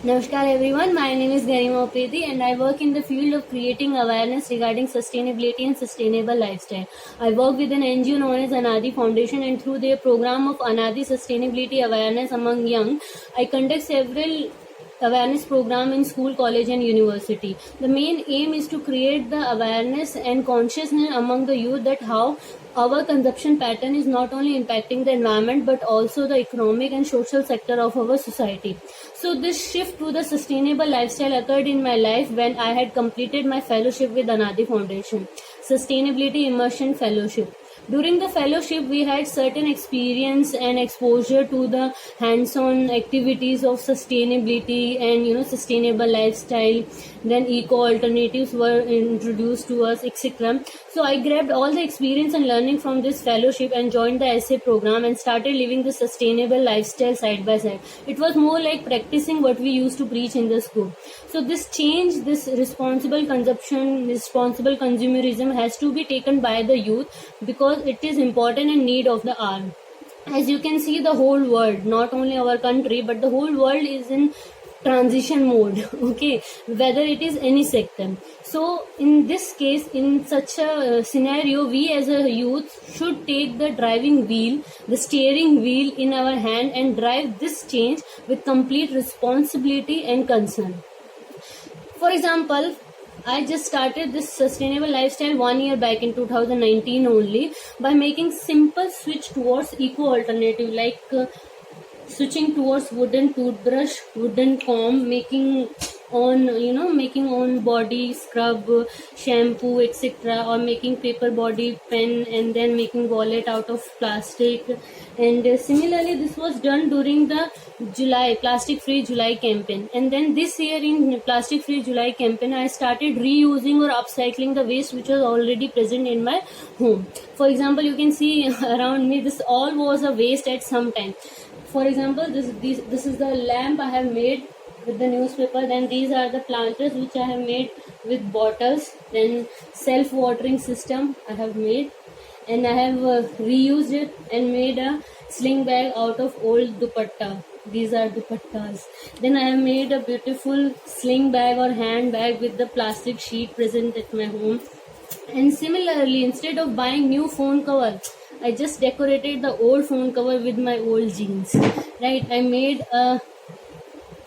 Namaskar everyone, my name is Garima Opedi and I work in the field of creating awareness regarding sustainability and sustainable lifestyle. I work with an NGO known as Anadi Foundation, and through their program of Anadi Sustainability Awareness among young, I conduct several awareness program in school, college and university. The main aim is to create the awareness and consciousness among the youth that how our consumption pattern is not only impacting the environment but also the economic and social sector of our society. So this shift to the sustainable lifestyle occurred in my life when I had completed my fellowship with Anadi Foundation, Sustainability Immersion Fellowship. During the fellowship, we had certain experience and exposure to the hands-on activities of sustainability and sustainable lifestyle. Then eco alternatives were introduced to us, etc. So I grabbed all the experience and learning from this fellowship and joined the essay program and started living the sustainable lifestyle side by side. It was more like practicing what we used to preach in the school. So this change, this responsible consumption, responsible consumerism has to be taken by the youth because it is important and need of the hour. As you can see, the whole world, not only our country but the whole world is in transition mode, okay, whether it is any sector. So in this case, in such a scenario, we as a youth should take the driving wheel, the steering wheel in our hand and drive this change with complete responsibility and concern. For example, I just started this sustainable lifestyle 1 year back in 2019 only by making simple switch towards eco alternative, like switching towards wooden toothbrush, wooden comb, making on body scrub, shampoo, etc., or making paper body pen and then making wallet out of plastic. And similarly, this was done during the Plastic Free July campaign. And then this year in Plastic Free July campaign, I started reusing or upcycling the waste which was already present in my home. For example, you can see around me, this all was a waste at some time. For example, this is the lamp I have made with the newspaper. Then these are the planters which I have made with bottles. Then self-watering system I have made, and I have reused it and made a sling bag out of old dupatta. These are dupattas. Then I have made a beautiful sling bag or handbag with the plastic sheet present at my home. And similarly, instead of buying new phone cover, I just decorated the old phone cover with my old jeans. Right? I made a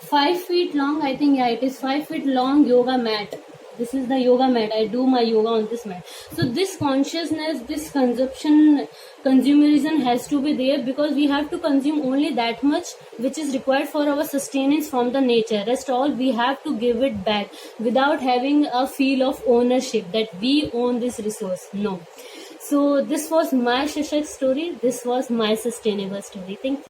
5 feet long, I think, it is 5 feet long yoga mat. This is the yoga mat. I do my yoga on this mat. So this consciousness, this consumerism has to be there because we have to consume only that much which is required for our sustenance from the nature. Rest all we have to give it back without having a feel of ownership that we own this resource. No. So this was my Shashak story. This was my sustainable story. Thank you.